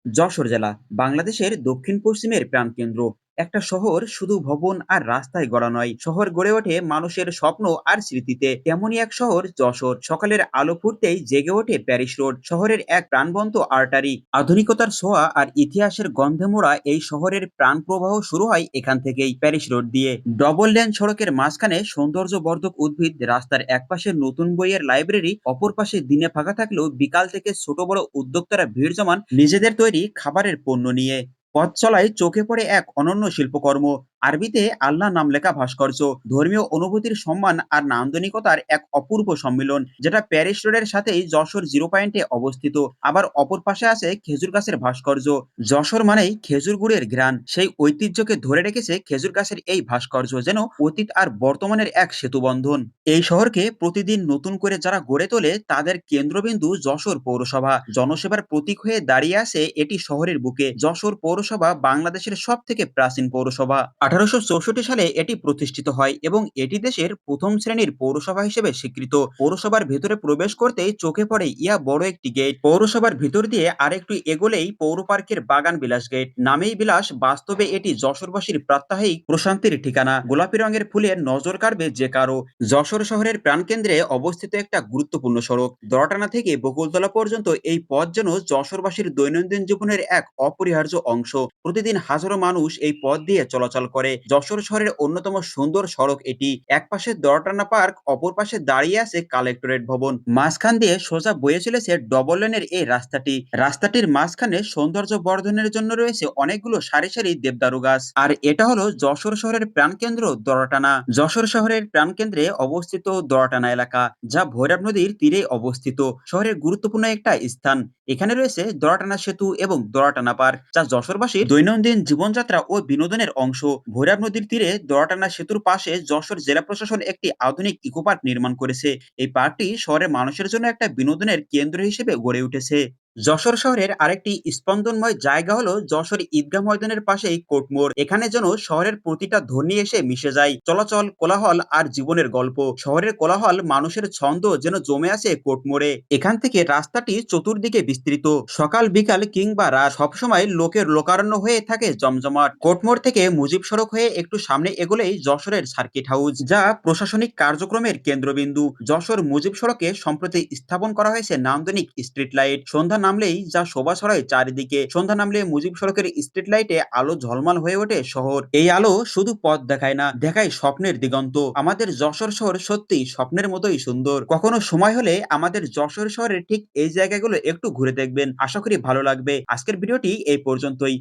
যশোর জেলা বাংলাদেশের দক্ষিণ পশ্চিমের প্রাণকেন্দ্র। একটা শহর শুধু ভবন আর রাস্তায় গড়া নয়, শহর গড়ে ওঠে মানুষের স্বপ্ন আর স্মৃতিতে। তেমনই এক শহর যশোর। সকালের আলো ফুটতেই জেগে ওঠে প্যারিস রোড, শহরের এক প্রাণবন্ত আর্টারি। আধুনিকতার ছোঁয়া আর ইতিহাসের গন্ধে মোড়া এই শহরের প্রাণ প্রবাহ শুরু হয় এখান থেকেই, প্যারিস রোড দিয়ে। ডবল লেন সড়কের মাঝখানে সৌন্দর্যবর্ধক উদ্ভিদ, রাস্তার একপাশে নতুন বইয়ের লাইব্রেরি, অপর পাশে দিনে ফাঁকা থাকলেও বিকাল থেকে ছোট বড় উদ্যোক্তারা ভিড় জমান নিজেদের তৈরি খাবারের পণ্য নিয়ে। পথ চলায় চোখে পড়ে এক অনন্য শিল্পকর্ম, আরবিতে আল্লাহ নাম লেখা ভাস্কর্য। ধর্মীয় অনুভূতির সম্মান আর নান্দনিকতার এক অপূর্ব সম্মিলন, যেটা প্যারিস রোডের সাথেই যশোর জিরো পয়েন্টে অবস্থিত। আবার অপর পাশে আছে খেজুর গাছের ভাস্কর্য। যশোর মানেই খেজুর গুড়ের ঘ্রাণ, সেই ঐতিহ্যকে ধরে রেখেছে খেজুর গাছের এই ভাস্কর্য, যেন অতীত আর বর্তমানের এক সেতুবন্ধন। এই শহরকে প্রতিদিন নতুন করে যারা গড়ে তোলে তাদের কেন্দ্রবিন্দু যশোর পৌরসভা। জনসেবার প্রতীক হয়ে দাঁড়িয়ে আছে এটি শহরের বুকে। যশোর পৌরসভা বাংলাদেশের সব থেকে প্রাচীন পৌরসভা। 1864 সালে এটি প্রতিষ্ঠিত হয় এবং এটি দেশের প্রথম শ্রেণীর পৌরসভা হিসেবে স্বীকৃত। পৌরসভার ভেতরে প্রবেশ করতেই চোখে পড়ে ইয়া বড় একটি গেট। পৌরসভার ভিতর দিয়ে আরেকটু এগোলেই পৌর পার্কের বাগান বিলাস গেট। নামেই বিলাস, বাস্তবে এটি যশোরবাসীর প্রাত্যহিক প্রশান্তির ঠিকানা। গোলাপি রঙের ফুলে নজর কাড়বে যে কারো। যশোর শহরের প্রাণকেন্দ্রে অবস্থিত একটা গুরুত্বপূর্ণ সড়ক, দড়াটানা থেকে বকুলতলা পর্যন্ত। এই পথ যেন যশোরবাসীর দৈনন্দিন জীবনের এক অপরিহার্য অংশ। প্রতিদিন হাজারো মানুষ এই পথ দিয়ে চলাচল করে। যশোর শহরের অন্যতম সুন্দর সড়ক এটি। এক পাশে দড়াটানা পার্ক, অপর পাশে দাঁড়িয়ে আছে কালেক্টরেট ভবন। মাঝখান দিয়ে সোজা বয়ে চলেছে ডবল লেনের এই রাস্তাটি। রাস্তাটির মাঝখানে সৌন্দর্য বর্ধনের জন্য রয়েছে অনেকগুলো সারি সারি দেবদারু গাছ। আর এটা হলো যশোর শহরের প্রাণকেন্দ্র দড়াটানা। যশোর শহরের প্রাণকেন্দ্রে অবস্থিত দড়াটানা এলাকা, যা ভৈরব নদীর তীরে অবস্থিত। শহরের গুরুত্বপূর্ণ একটা স্থান। এখানে রয়েছে দড়াটানা সেতু এবং দড়াটানা পার্ক, যা যশোরবাসীর দৈনন্দিন জীবনযাত্রা ও বিনোদনের অংশ। ভৈরব নদীর তীরে দড়াটানা সেতুর পাশে যশোর জেলা প্রশাসন একটি আধুনিক ইকো পার্ক নির্মাণ করেছে। এই পার্কটি শহরের মানুষের জন্য একটা বিনোদনের কেন্দ্র হিসেবে গড়ে উঠেছে। যশোর শহরের আরেকটি স্পন্দনময় জায়গা হলো যশোর ঈদগাহ ময়দানের পাশেই কোর্টমোড়। এখানে যেন শহরের প্রতিটা ধ্বনি এসে মিশে যায়, চলাচল, কোলাহল আর জীবনের গল্প। শহরের কোলাহল, মানুষের ছন্দ যেন জমে আছে কোর্টমোড়ে। এখান থেকে রাস্তাটি চতুর্দিকে বিস্তৃত। সকাল বিকাল কিংবা রাত সবসময় লোকের লোকারণ্য হয়ে থাকে জমজমাট। কোর্টমোড় থেকে মুজিব সড়ক হয়ে একটু সামনে এগোলেই যশোরের সার্কিট হাউস, যা প্রশাসনিক কার্যক্রমের কেন্দ্রবিন্দু। যশোর মুজিব সড়কে সম্প্রতি স্থাপন করা হয়েছে নান্দনিক স্ট্রিট লাইট। সন্ধ্যা নামলেই যা শোভা ছড়ায় চারিদিকে। সন্ধ্যা নামলে মুজিব সড়কের স্ট্রিট লাইটে আলো ঝলমল হয়ে ওঠে শহর। এই আলো শুধু পথ দেখায় না, দেখায় স্বপ্নের দিগন্ত। আমাদের যশোর শহর সত্যি স্বপ্নের মতোই সুন্দর। কখনো সময় হলে আমাদের যশোর শহরের ঠিক এই জায়গাগুলো একটু ঘুরে দেখবেন, আশা করি ভালো লাগবে। আজকের ভিডিওটি এই পর্যন্তই।